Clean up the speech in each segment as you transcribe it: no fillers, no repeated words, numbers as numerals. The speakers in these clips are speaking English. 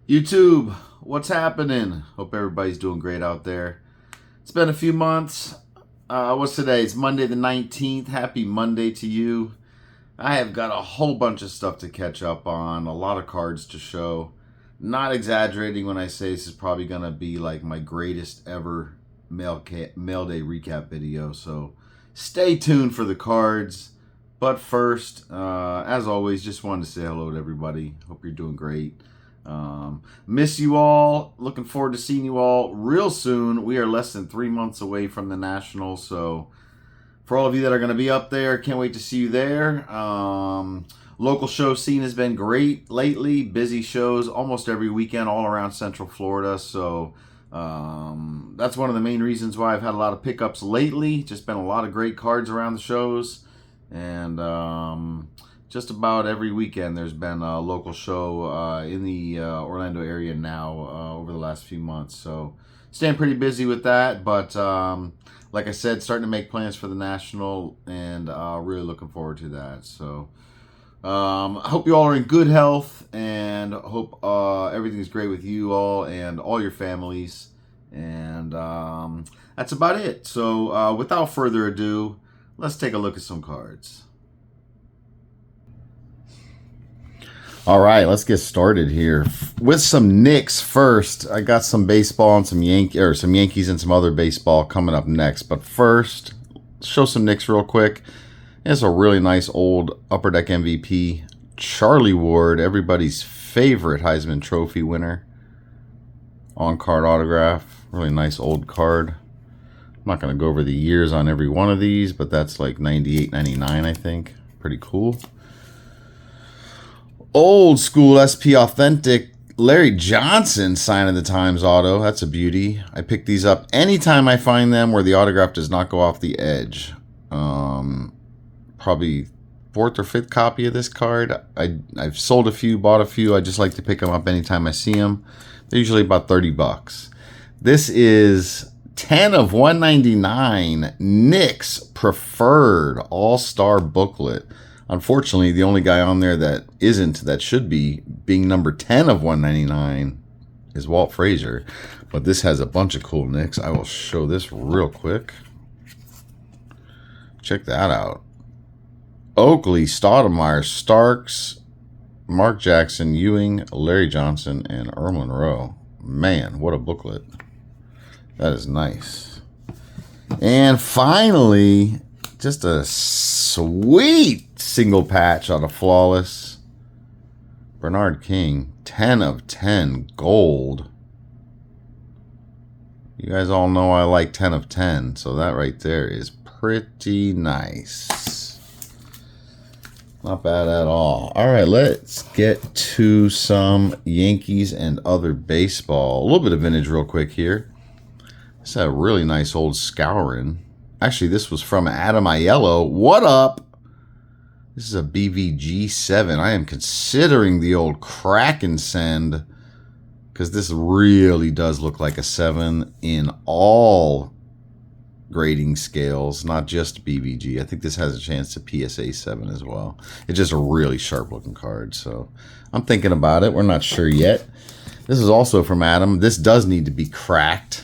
YouTube, what's happening? Hope everybody's doing great out there. It's been a few months. What's today? It's Monday the 19th. Happy Monday to you. I have got a whole bunch of stuff to catch up on, a lot of cards to show. Not exaggerating when I say this is probably going to be like my greatest ever mail day recap video. So stay tuned for the cards. But first, as always, just wanted to say hello to everybody. Hope you're doing great. Miss you all. Looking forward to seeing you all real soon. We are less than 3 months away from the Nationals, so for all of you that are going to be up there, can't wait to see you there. Local show scene has been great lately. Busy shows almost every weekend all around Central Florida, so that's one of the main reasons why I've had a lot of pickups lately. Just been a lot of great cards around the shows, and just about every weekend there's been a local show in the Orlando area now over the last few months. So staying pretty busy with that, but like I said, starting to make plans for the National, and really looking forward to that. So I hope you all are in good health, and hope everything's great with you all and all your families. And that's about it. So without further ado, let's take a look at some cards. All right, let's get started here with some Knicks first. I got some baseball and some Yankees and some other baseball coming up next. But first, show some Knicks real quick. It's a really nice old Upper Deck MVP, Charlie Ward, everybody's favorite Heisman Trophy winner. On-card autograph, really nice old card. I'm not going to go over the years on every one of these, but that's like 98, 99, I think. Pretty cool. Old school SP Authentic Larry Johnson sign of the Times auto. That's a beauty. I pick these up anytime I find them where the autograph does not go off the edge. Probably fourth or fifth copy of this card. I've sold a few, bought a few. I just like to pick them up anytime I see them. They're usually about $30. This is 10 of 199 Knicks Preferred All-Star Booklet. Unfortunately, the only guy on there that should be being number 10 of 199 is Walt Frazier. But this has a bunch of cool Knicks. I will show this real quick. Check that out. Oakley, Stoudemire, Starks, Mark Jackson, Ewing, Larry Johnson, and Earl Monroe. Man, what a booklet. That is nice. And finally, just a sweet single patch on a Flawless. Bernard King, 10 of 10 gold. You guys all know I like 10 of 10, so that right there is pretty nice. Not bad at all. All right, let's get to some Yankees and other baseball. A little bit of vintage real quick here. This is a really nice old Skowron. Actually, this was from Adam Aiello. What up? This is a BVG 7. I am considering the old Kraken send because this really does look like a 7 in all grading scales, not just BVG. I think this has a chance to PSA 7 as well. It's just a really sharp looking card, so I'm thinking about it. We're not sure yet. This is also from Adam. This does need to be cracked.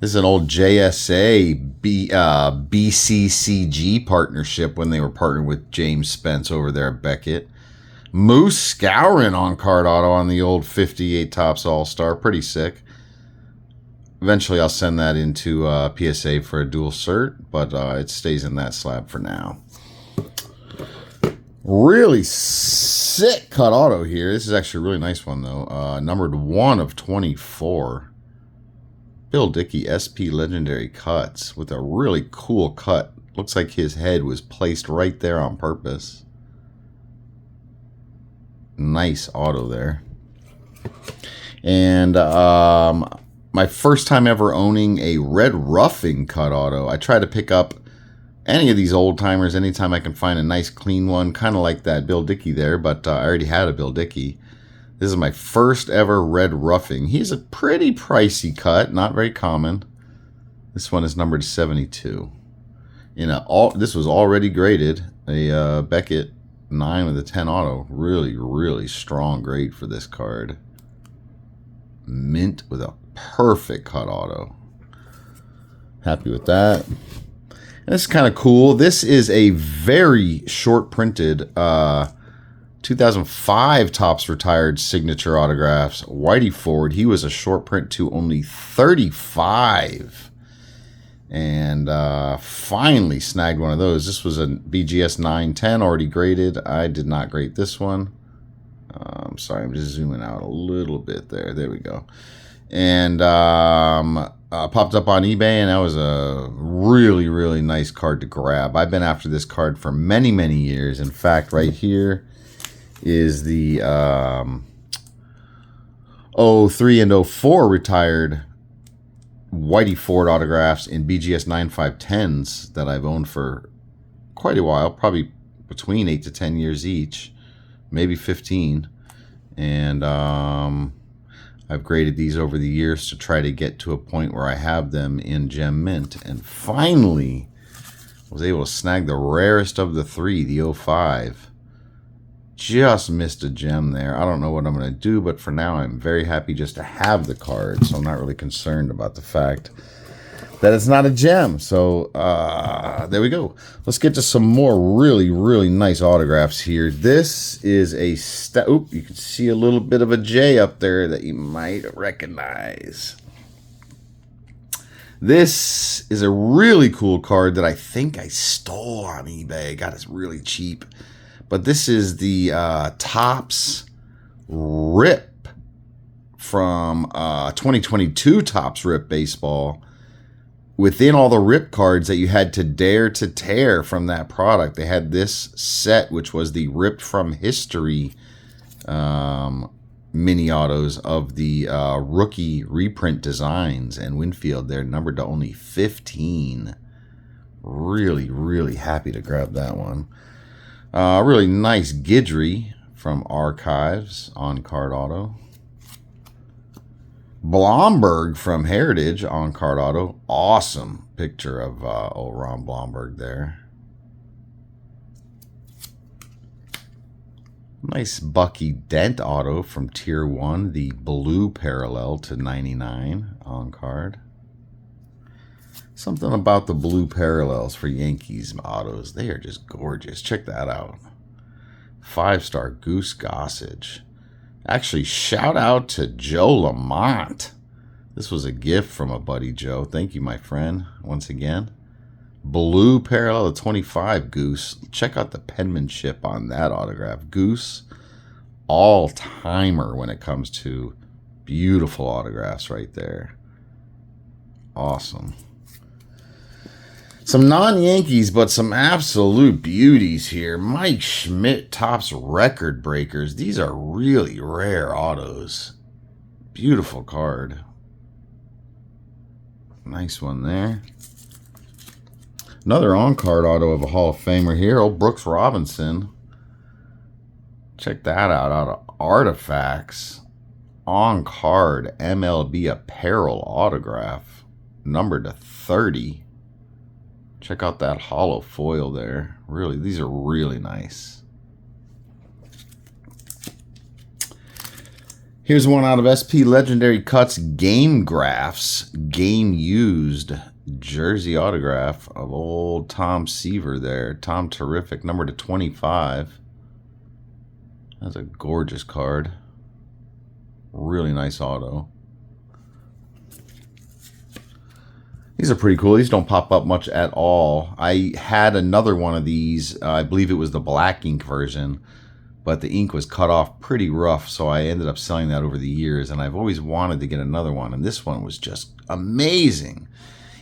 This is an old JSA BCCG partnership when they were partnered with James Spence over there at Beckett. Moose Skowron on-card auto on the old 58 Topps All-Star. Pretty sick. Eventually, I'll send that into PSA for a dual cert, but it stays in that slab for now. Really sick cut auto here. This is actually a really nice one, though. Numbered 1 of 24. Bill Dickey SP Legendary Cuts with a really cool cut. Looks like his head was placed right there on purpose. Nice auto there. And my first time ever owning a Red Ruffing cut auto. I try to pick up any of these old timers anytime I can find a nice clean one, kind of like that Bill Dickey there, but I already had a Bill Dickey. This is my first ever Red Ruffing. He's a pretty pricey cut, not very common. This one is numbered 72. This was already graded, a Beckett 9 with a 10 auto. Really, really strong grade for this card. mint with a perfect cut auto. Happy with that. And this is kind of cool. This is a very short printed 2005 Topps retired signature autographs. Whitey Ford. He was a short print to only 35. And finally snagged one of those. This was a BGS 910 already graded. I did not grade this one. Sorry, I'm just zooming out a little bit there. There we go. And popped up on eBay, and that was a really, really nice card to grab. I've been after this card for many, many years. In fact, right here is the 03 and 04 retired Whitey Ford autographs in BGS 9510s that I've owned for quite a while, probably between 8 to 10 years each, maybe 15. And I've graded these over the years to try to get to a point where I have them in gem mint, and finally was able to snag the rarest of the three, the 05. Just missed a gem there. I don't know what I'm going to do, but for now I'm very happy just to have the card, so I'm not really concerned about the fact that it's not a gem. So there we go. Let's get to some more really, really nice autographs here. This is a oop, you can see a little bit of a J up there that you might recognize. This is a really cool card that I think I stole on eBay. Got it really cheap. But this is the Topps Rip from 2022 Topps Rip Baseball. Within all the Rip cards that you had to dare to tear from that product, they had this set, which was the Ripped from History mini autos of the rookie reprint designs. And Winfield, they're numbered to only 15. Really, really happy to grab that one. Really nice Guidry from Archives on card auto. Blomberg from Heritage on card auto. Awesome picture of old Ron Blomberg there. Nice Bucky Dent auto from Tier 1. The blue parallel to 99 on card. Something about the blue parallels for Yankees autos. They are just gorgeous. Check that out. 5-star Goose Gossage. Actually, shout out to Joe Lamont. This was a gift from a buddy, Joe. Thank you, my friend, once again. Blue parallel to 25 Goose. Check out the penmanship on that autograph. Goose, all-timer when it comes to beautiful autographs right there. Awesome. Some non-Yankees, but some absolute beauties here. Mike Schmidt, Topps Record Breakers. These are really rare autos. Beautiful card. Nice one there. Another on-card auto of a Hall of Famer here. Old Brooks Robinson. Check that out of Artifacts. On-card MLB Apparel autograph. Numbered to 30. Check out that hollow foil there. Really, these are really nice. Here's one out of SP Legendary Cuts Game Graphs. Game used jersey autograph of old Tom Seaver there. Tom Terrific, number to 25. That's a gorgeous card. Really nice auto. These are pretty cool. These don't pop up much at all. I had another one of these. I believe it was the black ink version, but the ink was cut off pretty rough, so I ended up selling that over the years, and I've always wanted to get another one, and this one was just amazing.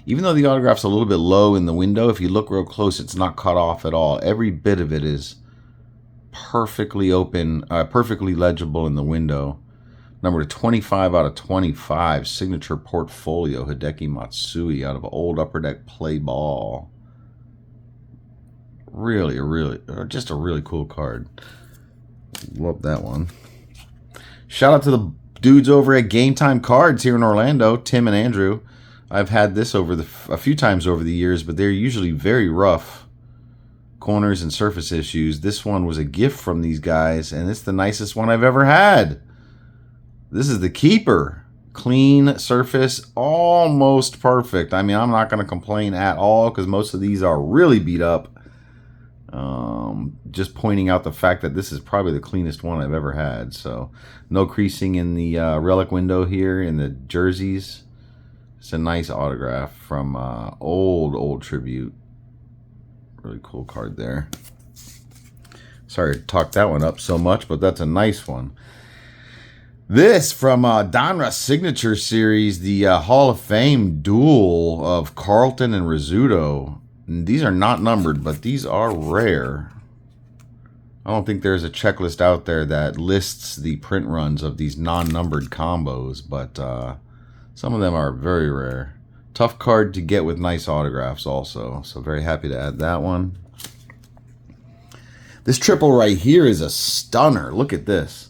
Even though the autograph's a little bit low in the window, if you look real close, it's not cut off at all. Every bit of it is perfectly open, perfectly legible in the window. Number 25 out of 25, signature portfolio, Hideki Matsui out of old Upper Deck Play Ball. Really, just a really cool card. Love that one. Shout out to the dudes over at Game Time Cards here in Orlando, Tim and Andrew. I've had this a few times over the years, but they're usually very rough corners and surface issues. This one was a gift from these guys, and it's the nicest one I've ever had. This is the keeper. Clean surface, almost perfect. I mean, I'm not going to complain at all because most of these are really beat up. Just pointing out the fact that this is probably the cleanest one I've ever had. So no creasing in the relic window here in the jerseys. It's a nice autograph from old tribute. Really cool card there. Sorry to talk that one up so much, but that's a nice one. This from Donruss Signature Series, the Hall of Fame duel of Carlton and Rizzuto. These are not numbered, but these are rare. I don't think there's a checklist out there that lists the print runs of these non-numbered combos, but some of them are very rare. Tough card to get with nice autographs also, so very happy to add that one. This triple right here is a stunner. Look at this.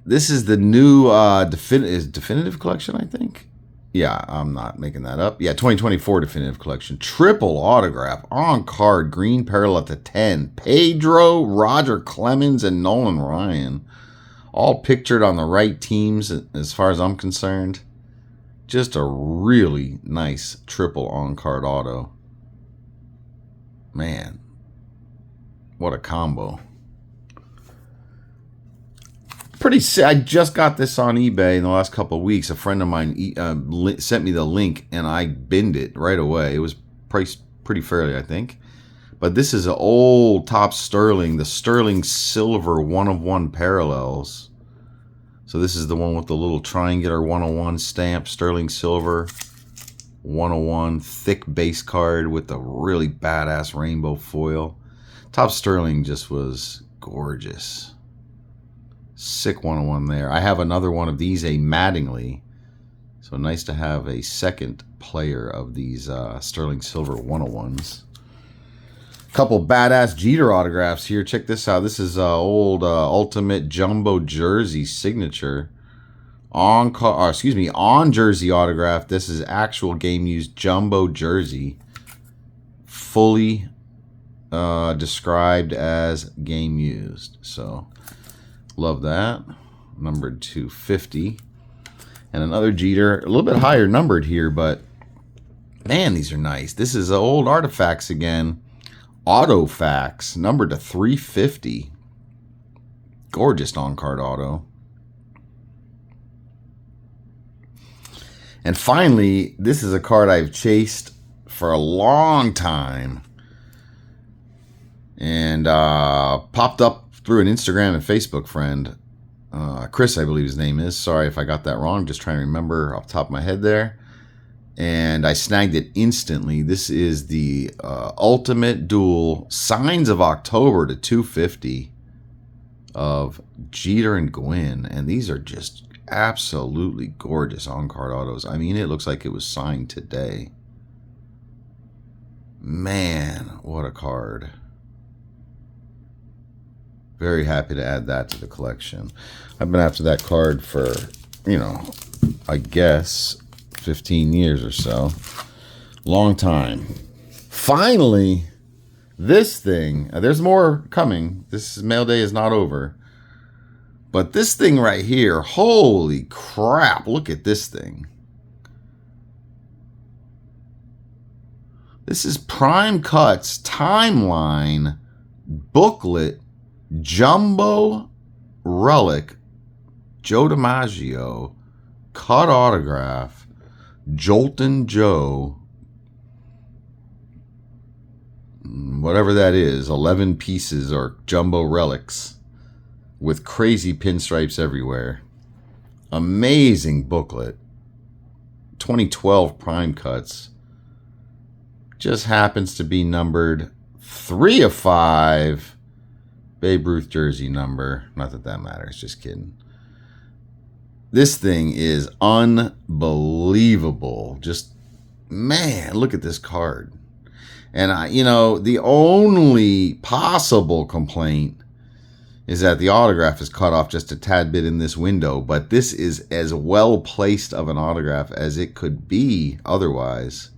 This is the new Definitive Collection, I think. Yeah, I'm not making that up. Yeah, 2024 Definitive Collection. Triple autograph on card, green parallel to 10. Pedro, Roger Clemens, and Nolan Ryan. All pictured on the right teams as far as I'm concerned. Just a really nice triple on card auto. Man, what a combo. Pretty sick. I just got this on eBay in the last couple of weeks. A friend of mine sent me the link, and I binned it right away. It was priced pretty fairly, I think. But this is an old Topps Sterling, the Sterling Silver 1/1 parallels. So this is the one with the little triangular 1/1 stamp, Sterling Silver 1/1, thick base card with a really badass rainbow foil. Topps Sterling just was gorgeous. Sick 1/1 there. I have another one of these, a Mattingly. So nice to have a second player of these Sterling Silver 1/1s. Couple badass Jeter autographs here. Check this out. This is old Ultimate Jumbo Jersey signature. On jersey autograph. This is actual game used Jumbo Jersey. Fully described as game used. So love that. Numbered to 50. And another Jeter, a little bit higher numbered here, but man, these are nice. This is old Artifacts again. Autofax, numbered to 350. Gorgeous on-card auto. And finally, this is a card I've chased for a long time. And popped up through an Instagram and Facebook friend. Chris, I believe his name is. Sorry if I got that wrong. Just trying to remember off the top of my head there. And I snagged it instantly. This is the Ultimate Duel Signs of October to 250 of Jeter and Gwynn. And these are just absolutely gorgeous on-card autos. I mean, it looks like it was signed today. Man, what a card. Very happy to add that to the collection. I've been after that card for, I guess 15 years or so. Long time. Finally, this thing. There's more coming. This mail day is not over. But this thing right here, holy crap, look at this thing. This is Prime Cuts Timeline Booklet Jumbo Relic Joe DiMaggio cut autograph Jolton Joe, whatever that is, 11 pieces or jumbo relics with crazy pinstripes everywhere. Amazing booklet. 2012 Prime Cuts. Just happens to be numbered 3 of 5. Babe Ruth jersey number. Not that that matters. Just kidding. This thing is unbelievable. Just, man, look at this card. And, the only possible complaint is that the autograph is cut off just a tad bit in this window. But this is as well placed of an autograph as it could be otherwise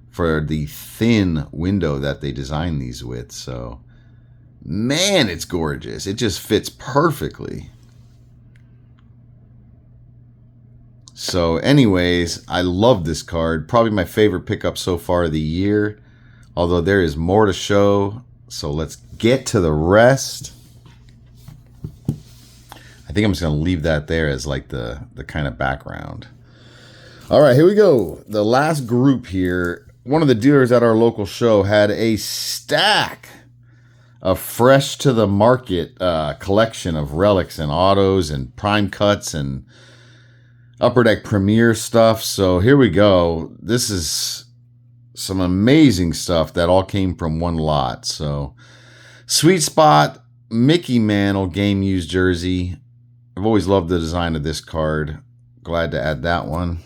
for the thin window that they designed these with. So, man, it's gorgeous. It just fits perfectly. So anyways, I love this card. Probably my favorite pickup so far of the year. Although there is more to show. So let's get to the rest. I think I'm just going to leave that there as like the kind of background. All right, here we go. The last group here. One of the dealers at our local show had a stack of fresh to the market collection of relics and autos and prime cuts and Upper Deck Premier stuff. So here we go. This is some amazing stuff that all came from one lot. So Sweet Spot Mickey Mantle game used jersey. I've always loved the design of this card. Glad to add that one.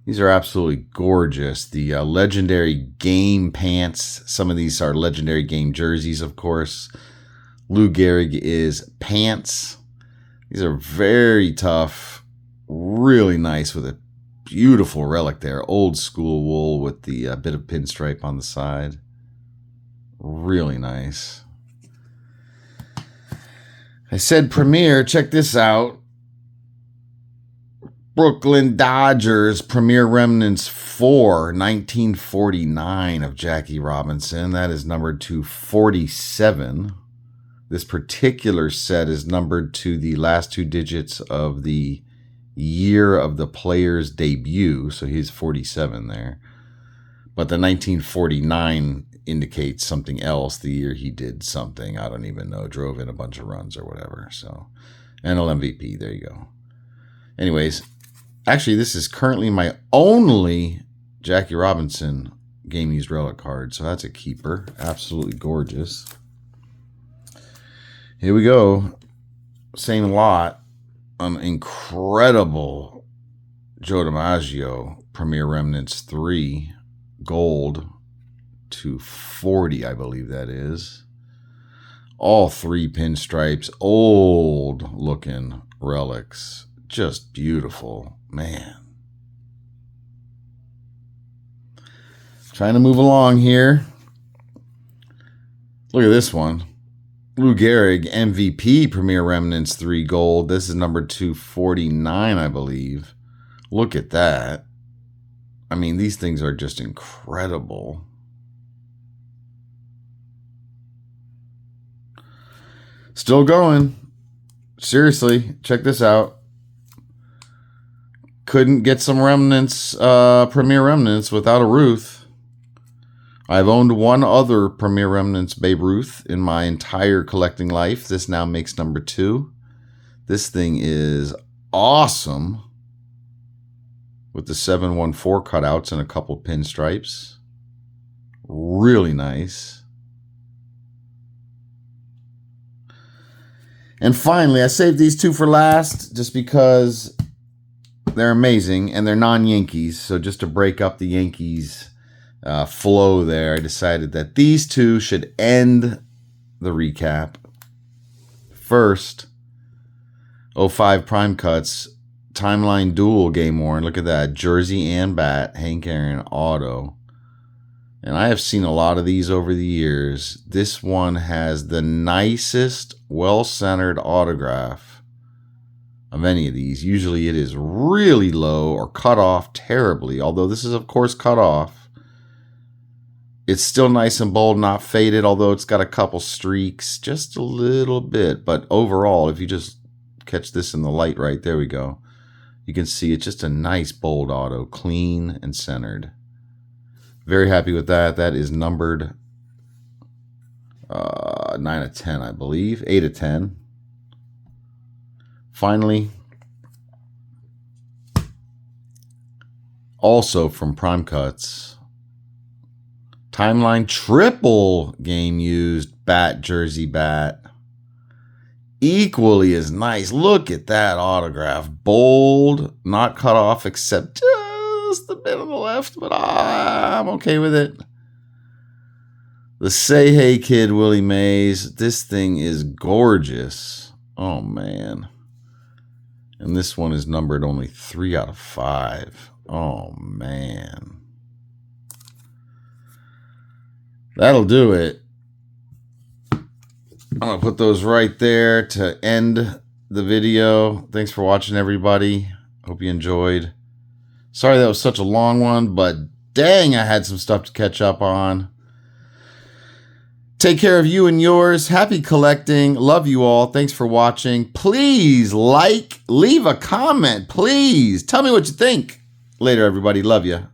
These are absolutely gorgeous. The legendary game pants. Some of these are legendary game jerseys, of course. Lou Gehrig is pants. These are very tough. Really nice with a beautiful relic there. Old school wool with the bit of pinstripe on the side. Really nice. I said Premier. Check this out. Brooklyn Dodgers Premier Remnants 4, 1949 of Jackie Robinson. That is numbered to 47. This particular set is numbered to the last two digits of the year of the player's debut. So he's 47 there. But the 1949 indicates something else. The year he did something. I don't even know. Drove in a bunch of runs or whatever. So NL MVP. There you go. Anyways. Actually, this is currently my only Jackie Robinson game used relic card. So that's a keeper. Absolutely gorgeous. Here we go. Same lot. An incredible Joe DiMaggio Premier Remnants 3 gold to 40, I believe that is. All three pinstripes. Old looking relics. Just beautiful. Man. Trying to move along here. Look at this one. Lou Gehrig MVP Premier Remnants 3 gold. This is number 249, I believe. Look at that. I mean, these things are just incredible. Still going. Seriously, check this out. Couldn't get some remnants, Premier Remnants without a Ruth. I've owned one other Premier Remnants Babe Ruth in my entire collecting life. This now makes number 2. This thing is awesome. With the 714 cutouts and a couple pinstripes. Really nice. And finally, I saved these two for last just because they're amazing, and they're non-Yankees. So just to break up the Yankees flow there, I decided that these two should end the recap. First, 05 Prime Cuts, Timeline Dual Game Worn. Look at that. Jersey and bat, Hank Aaron auto. And I have seen a lot of these over the years. This one has the nicest, well-centered autograph of any of these. Usually it is really low or cut off terribly, although this is of course cut off. It's still nice and bold, not faded, although it's got a couple streaks, just a little bit. But overall, if you just catch this in the light right, there we go. You can see it's just a nice bold auto, clean and centered. Very happy with that. That is numbered 9 of 10, I believe. 8 of 10. Finally, also from Prime Cuts, Timeline Triple Game Used bat jersey bat. Equally as nice. Look at that autograph. Bold, not cut off except just a bit on the left, but I'm okay with it. The Say Hey Kid Willie Mays. This thing is gorgeous. Oh, man. And this one is numbered only 3 out of 5. Oh, man. That'll do it. I'm going to put those right there to end the video. Thanks for watching, everybody. Hope you enjoyed. Sorry that was such a long one, but dang, I had some stuff to catch up on. Take care of you and yours. Happy collecting. Love you all. Thanks for watching. Please leave a comment. Please tell me what you think. Later, everybody. Love you.